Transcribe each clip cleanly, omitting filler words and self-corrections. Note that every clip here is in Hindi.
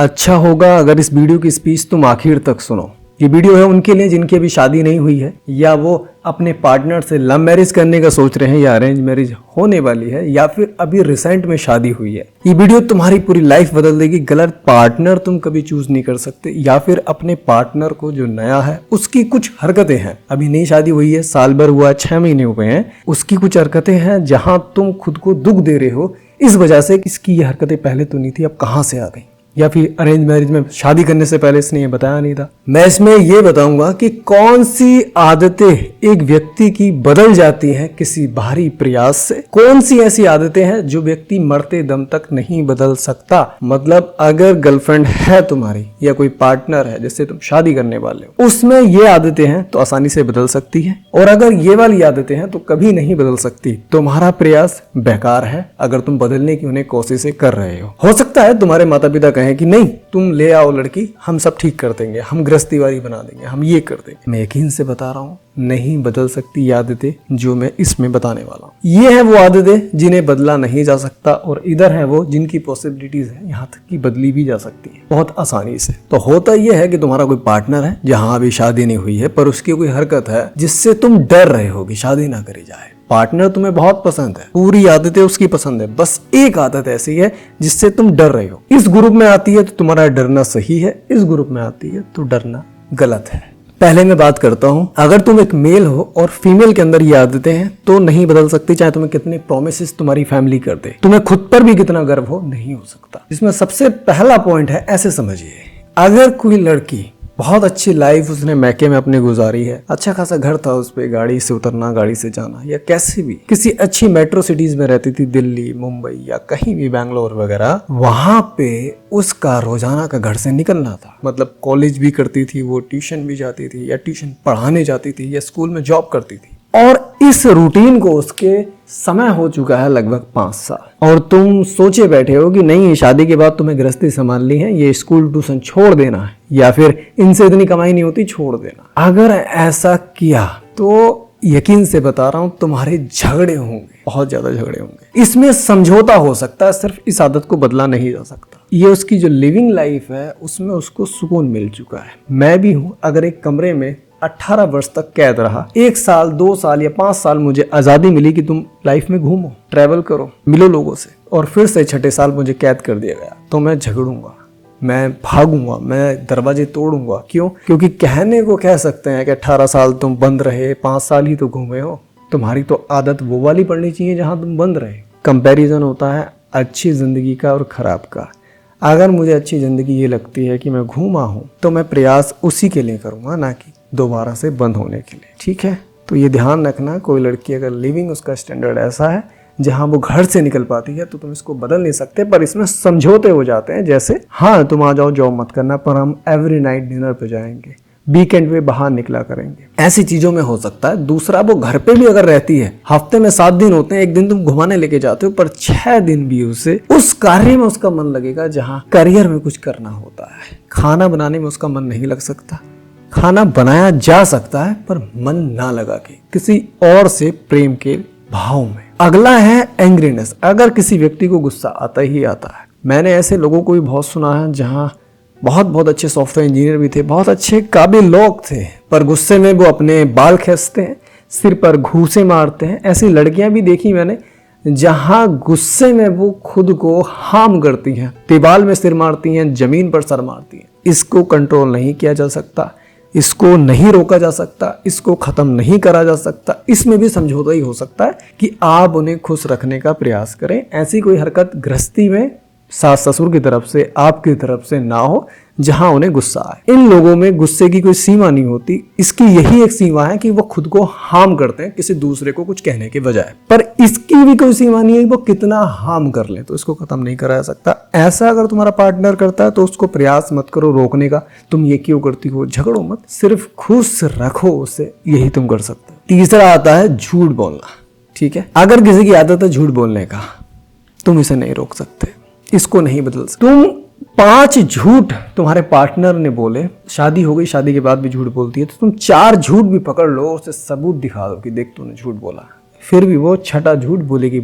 अच्छा होगा अगर इस वीडियो की स्पीच तुम आखिर तक सुनो। ये वीडियो है उनके लिए जिनकी अभी शादी नहीं हुई है, या वो अपने पार्टनर से लव मैरिज करने का सोच रहे हैं, या अरेंज मैरिज होने वाली है, या फिर अभी रिसेंट में शादी हुई है। ये वीडियो तुम्हारी पूरी लाइफ बदल देगी। गलत पार्टनर तुम कभी चूज नहीं कर सकते, या फिर अपने पार्टनर को जो नया है उसकी कुछ हरकतें हैं, अभी नई शादी हुई है, साल भर हुआ, 6 महीने हुए हैं, उसकी कुछ हरकतें हैं जहां तुम खुद को दुख दे रहे हो इस वजह से इसकी ये हरकतें पहले तो नहीं थी, अब कहां से आ गई। या फिर अरेंज मैरिज में शादी करने से पहले इसने ये बताया नहीं था। मैं इसमें ये बताऊंगा कि कौन सी आदतें एक व्यक्ति की बदल जाती हैं किसी बाहरी प्रयास से, कौन सी ऐसी आदतें हैं जो व्यक्ति मरते दम तक नहीं बदल सकता। मतलब अगर गर्लफ्रेंड है तुम्हारी या कोई पार्टनर है जिससे तुम शादी करने वाले हो, उसमें ये आदतें हैं तो आसानी से बदल सकती है, और अगर ये वाली आदतें हैं तो कभी नहीं बदल सकती। तुम्हारा प्रयास बेकार है अगर तुम बदलने की उन्हें कोशिशें कर रहे हो सकता है तुम्हारे माता पिता कहें कि नहीं तुम ले आओ लड़की, हम सब ठीक कर देंगे, हम गृहस्थी वाली बना देंगे, हम ये कर देंगे। मैं यकीन से बता रहा हूँ नहीं बदल सकती ये आदतें जो मैं इसमें बताने वाला हूँ। ये है वो आदतें जिन्हें बदला नहीं जा सकता, और इधर है वो जिनकी पॉसिबिलिटीज है यहाँ तक कि बदली भी जा सकती है बहुत आसानी से। तो होता यह है कि तुम्हारा कोई पार्टनर है जहाँ अभी शादी नहीं हुई है, पर उसकी कोई हरकत है जिससे तुम डर रहे हो कि शादी ना करी जाए। पार्टनर तुम्हें बहुत पसंद है, पूरी आदतें उसकी पसंद है, बस एक आदत ऐसी है जिससे तुम डर रहे हो। इस ग्रुप में आती है तो तुम्हारा डरना सही है, इस ग्रुप में आती है तो डरना गलत है। पहले मैं बात करता हूं, अगर तुम एक मेल हो और फीमेल के अंदर ये आदतें हैं तो नहीं बदल सकती, चाहे तुम्हें कितने प्रोमिसेस तुम्हारी फैमिली कर दे, तुम्हें खुद पर भी कितना गर्व हो, नहीं हो सकता। इसमें सबसे पहला पॉइंट है, ऐसे समझिए, अगर कोई लड़की बहुत अच्छी लाइफ उसने मैके में अपने गुजारी है, अच्छा खासा घर था उस पे, गाड़ी से उतरना, गाड़ी से जाना, या कैसे भी किसी अच्छी मेट्रो सिटीज में रहती थी, दिल्ली, मुंबई या कहीं भी, बैंगलोर वगैरह, वहां पे उसका रोजाना का घर से निकलना था। मतलब कॉलेज भी करती थी वो, ट्यूशन भी जाती थी, या ट्यूशन पढ़ाने जाती थी, या स्कूल में जॉब करती थी, और इस रूटीन को उसके समय हो चुका है लगभग 5 साल। और तुम सोचे बैठे हो कि नहीं शादी के बाद तुम्हें गृहस्थी संभालनी है, ये स्कूल ट्यूशन छोड़ देना है, या फिर इनसे इतनी कमाई नहीं होती छोड़ देना। अगर ऐसा किया तो यकीन से बता रहा हूं तुम्हारे झगड़े होंगे, बहुत ज्यादा झगड़े होंगे। इसमें समझौता हो सकता है, सिर्फ इस आदत को बदला नहीं जा सकता। ये उसकी जो लिविंग लाइफ है उसमें उसको सुकून मिल चुका है। मैं भी हूं, अगर एक कमरे में 18 वर्ष तक कैद रहा, 1 साल 2 साल या 5 साल मुझे आजादी मिली कि तुम लाइफ में घूमो, ट्रैवल करो, मिलो लोगों से, और फिर से 6ठे साल मुझे कैद कर दिया गया, तो मैं झगड़ूंगा, मैं भागूंगा, मैं दरवाजे तोड़ूंगा। क्यों? क्योंकि कहने को कह सकते हैं कि 18 साल तुम बंद रहे, 5 साल ही तो घूमे हो, तुम्हारी तो आदत वो वाली पड़नी चाहिए जहां तुम बंद रहे। कंपैरिजन होता है अच्छी जिंदगी का और खराब का। अगर मुझे अच्छी जिंदगी ये लगती है कि मैं घूमा हूं तो मैं प्रयास उसी के लिए करूंगा, ना कि दोबारा से बंद होने के लिए। ठीक है, तो ये ध्यान रखना, कोई लड़की अगर लिविंग उसका स्टैंडर्ड ऐसा है जहां वो घर से निकल पाती है तो तुम इसको बदल नहीं सकते, पर इसमें समझौते हो जाते हैं। जैसे हाँ तुम आ जाओ, जॉब मत करना, पर हम एवरी नाइट डिनर पे जाएंगे, वीकेंड पे बाहर निकला करेंगे, ऐसी चीजों में हो सकता है। दूसरा, वो घर पे भी अगर रहती है, हफ्ते में 7 दिन होते हैं, एक दिन तुम घुमाने लेके जाते हो, पर 6 दिन भी उसे उस कार्य में उसका मन लगेगा जहाँ करियर में कुछ करना होता है। खाना बनाने में उसका मन नहीं लग सकता, खाना बनाया जा सकता है पर मन ना लगा के किसी और से प्रेम के भाव में। अगला है एंग्रीनेस, अगर किसी व्यक्ति को गुस्सा आता ही आता है। मैंने ऐसे लोगों को भी बहुत सुना है जहां बहुत अच्छे सॉफ्टवेयर इंजीनियर भी थे, बहुत अच्छे काबिल लोग थे, पर गुस्से में वो अपने बाल खींचते हैं, सिर पर घूंसे मारते हैं। ऐसी लड़कियां भी देखी मैंने जहां गुस्से में वो खुद को हार्म करती हैं, दीवार में सिर मारती हैं, जमीन पर सर मारती हैं। इसको कंट्रोल नहीं किया जा सकता, इसको नहीं रोका जा सकता, इसको खत्म नहीं करा जा सकता। इसमें भी समझौता ही हो सकता है कि आप उन्हें खुश रखने का प्रयास करें। ऐसी कोई हरकत गृहस्थी में सास ससुर की तरफ से, आपकी तरफ से ना हो जहां उन्हें गुस्सा आए। इन लोगों में गुस्से की कोई सीमा नहीं होती, इसकी यही एक सीमा है कि वो खुद को हार्म करते हैं किसी दूसरे को कुछ कहने के बजाय, पर इसकी भी कोई सीमा नहीं है कि वो कितना हार्म कर ले, तो इसको खत्म नहीं करा जा सकता। ऐसा अगर तुम्हारा पार्टनर करता है तो उसको प्रयास मत करो रोकने का, तुम ये क्यों करती हो, झगड़ो मत, सिर्फ खुश रखो उसे, यही तुम कर सकते हो। तीसरा आता है झूठ बोलना। ठीक है, अगर किसी की आदत है झूठ बोलने का, तुम इसे नहीं रोक सकते, इसको नहीं बदल सकते। तुम 5 झूठ तुम्हारे पार्टनर ने बोले, शादी हो गई, शादी के बाद भी झूठ बोलती है, तो तुम 4 झूठ भी पकड़ लो, उसे सबूत दिखा दो कि देख तूने झूठ बोला, फिर भी वो छठा झूठ बोलेगी।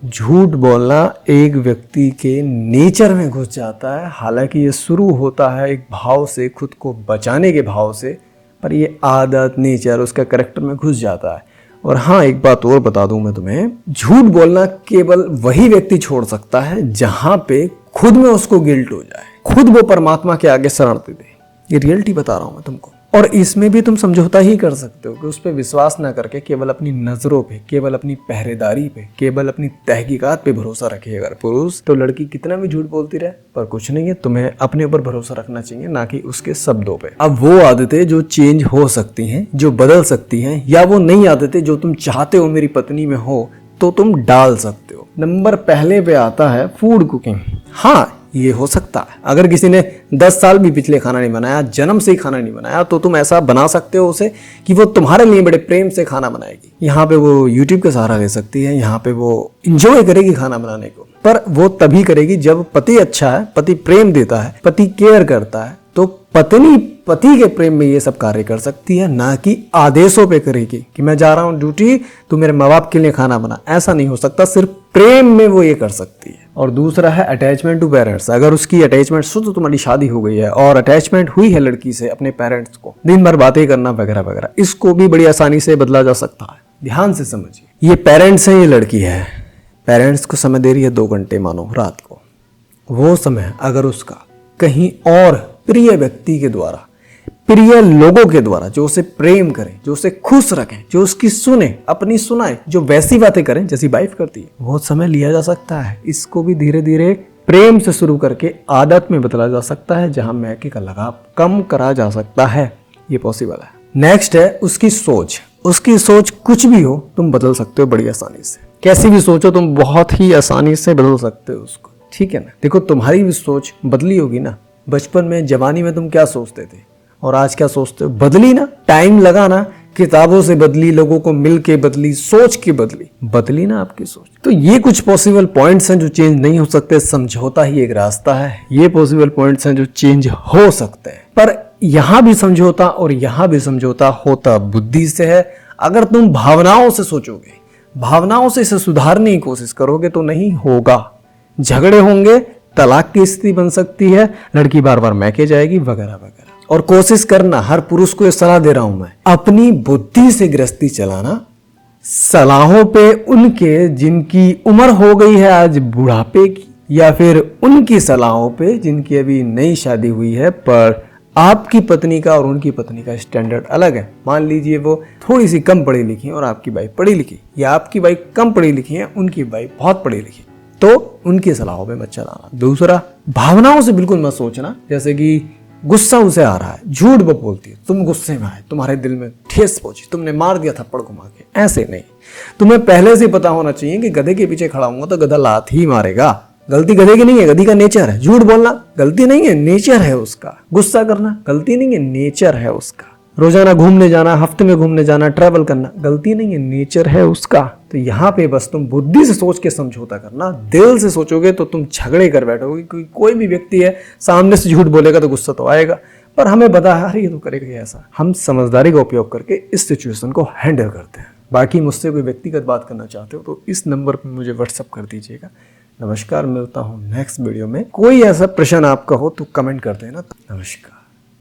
झूठ बोलना एक व्यक्ति के नेचर में घुस जाता है। हालांकि ये शुरू होता है एक भाव से, खुद को बचाने के भाव से, पर ये आदत, नेचर उसका करेक्टर में घुस जाता है। और हाँ, एक बात और बता दूं मैं तुम्हें, झूठ बोलना केवल वही व्यक्ति छोड़ सकता है जहां पे खुद में उसको गिल्ट हो जाए, खुद वो परमात्मा के आगे शरण दे दे। ये रियलिटी बता रहा हूं मैं तुमको। और इसमें भी तुम समझौता ही कर सकते हो कि उस पर विश्वास ना करके केवल अपनी नजरों पे, केवल अपनी पहरेदारी पे, केवल अपनी तहकीकात पे भरोसा रखे अगर पुरुष, तो लड़की कितना भी झूठ बोलती रहे पर कुछ नहीं है, तुम्हें अपने ऊपर भरोसा रखना चाहिए, ना कि उसके शब्दों पे। अब वो आदतें जो चेंज हो सकती हैं, जो बदल सकती हैं, या वो नई आदतें जो तुम चाहते हो मेरी पत्नी में हो, तो तुम डाल सकते हो। नंबर पहले पे आता है फूड कुकिंग। हाँ, ये हो सकता है। अगर किसी ने 10 साल भी पिछले खाना नहीं बनाया, जन्म से ही खाना नहीं बनाया, तो तुम ऐसा बना सकते हो उसे कि वो तुम्हारे लिए बड़े प्रेम से खाना बनाएगी। यहाँ पे वो यूट्यूब का सहारा ले सकती है, यहाँ पे वो इंजॉय करेगी खाना बनाने को, पर वो तभी करेगी जब पति अच्छा है, पति प्रेम देता है, पति केयर करता है। तो पत्नी पति के प्रेम में ये सब कार्य कर सकती है, ना कि आदेशों पे करेगी कि मैं जा रहा हूँ ड्यूटी, तू मेरे माँ बाप के लिए खाना बना। ऐसा नहीं हो सकता, सिर्फ प्रेम में वो ये कर सकती है। और दूसरा है अटैचमेंट टू पेरेंट्स। अगर उसकी अटैचमेंट, तो तुम्हारी शादी हो गई है और अटैचमेंट हुई है लड़की से अपने पेरेंट्स को, दिन भर बातें करना वगैरह वगैरह, इसको भी बड़ी आसानी से बदला जा सकता है। ध्यान से समझिए, ये पेरेंट्स है, ये लड़की है, पेरेंट्स को समय दे रही है 2 घंटे मानो रात को। वो समय अगर उसका कहीं और प्रिय व्यक्ति के द्वारा, प्रिय लोगों के द्वारा, जो उसे प्रेम करें, जो उसे खुश रखें, जो उसकी सुने, अपनी सुनाए, जो वैसी बातें करें जैसी वाइफ करती है, वो समय लिया जा सकता है। इसको भी धीरे धीरे प्रेम से शुरू करके आदत में बदला जा सकता है, जहां मैके का लगाव कम करा जा सकता है। ये पॉसिबल है। नेक्स्ट है उसकी सोच। उसकी सोच कुछ भी हो, तुम बदल सकते हो बड़ी आसानी से। कैसी भी सोच हो, तुम बहुत ही आसानी से बदल सकते हो उसको, ठीक है ना। देखो, तुम्हारी भी सोच बदली होगी ना। बचपन में, जवानी में तुम क्या सोचते थे और आज क्या सोचते हो, बदली ना। टाइम लगा ना, किताबों से बदली, लोगों को मिल के बदली, सोच के बदली ना आपकी सोच। तो ये कुछ पॉसिबल पॉइंट्स हैं जो चेंज नहीं हो सकते। समझौता ही एक रास्ता है। ये पॉसिबल पॉइंट्स हैं जो चेंज हो सकते हैं, पर यहां भी समझौता और यहां भी समझौता होता बुद्धि से है। अगर तुम भावनाओं से सोचोगे, भावनाओं से इसे सुधारने की कोशिश करोगे, तो नहीं होगा। झगड़े होंगे, तलाक की स्थिति बन सकती है, लड़की बार बार मैके जाएगी वगैरह वगैरह। और कोशिश करना, हर पुरुष को ये सलाह दे रहा हूं मैं, अपनी बुद्धि से गृहस्थी चलाना। सलाहों पे उनके जिनकी उम्र हो गई है आज बुढ़ापे की, या फिर उनकी सलाहों पे जिनकी अभी नई शादी हुई है, पर आपकी पत्नी का और उनकी पत्नी का स्टैंडर्ड अलग है। मान लीजिए वो थोड़ी सी कम पढ़ी लिखी है और आपकी वाइफ पढ़ी लिखी, या आपकी वाइफ कम पढ़ी लिखी है, उनकी वाइफ बहुत पढ़ी लिखी, तो उनकी सलाहों पे मत चलाना। दूसरा, भावनाओं से बिल्कुल मत सोचना। जैसे कि गुस्सा उसे आ रहा है, झूठ वो बोलती है, तुम गुस्से में आए, तुम्हारे दिल में ठेस पहुंची, तुमने मार दिया थप्पड़ घुमा के, ऐसे नहीं। तुम्हें पहले से पता होना चाहिए कि गधे के पीछे खड़ा हूंगा तो गधा लात ही मारेगा। गलती गधे की नहीं है, गधी का नेचर है। झूठ बोलना गलती नहीं है, नेचर है उसका। गुस्सा करना गलती नहीं है, नेचर है उसका। रोजाना घूमने जाना, हफ्ते में घूमने जाना, ट्रैवल करना गलती नहीं है, नेचर है उसका। तो यहाँ पे बस तुम बुद्धि से सोच के समझौता करना। दिल से सोचोगे तो तुम झगड़े कर बैठोगे। कोई भी व्यक्ति है सामने से झूठ बोलेगा तो गुस्सा तो आएगा, पर हमें पता है ये तो करेगा ऐसा। हम समझदारी का उपयोग करके इस सिचुएशन को हैंडल करते हैं। बाकी मुझसे कोई व्यक्तिगत बात करना चाहते हो तो इस नंबर पर मुझे व्हाट्सअप कर दीजिएगा। नमस्कार, मिलता हूँ नेक्स्ट वीडियो में। कोई ऐसा प्रश्न आपका हो तो कमेंट कर देना। नमस्कार।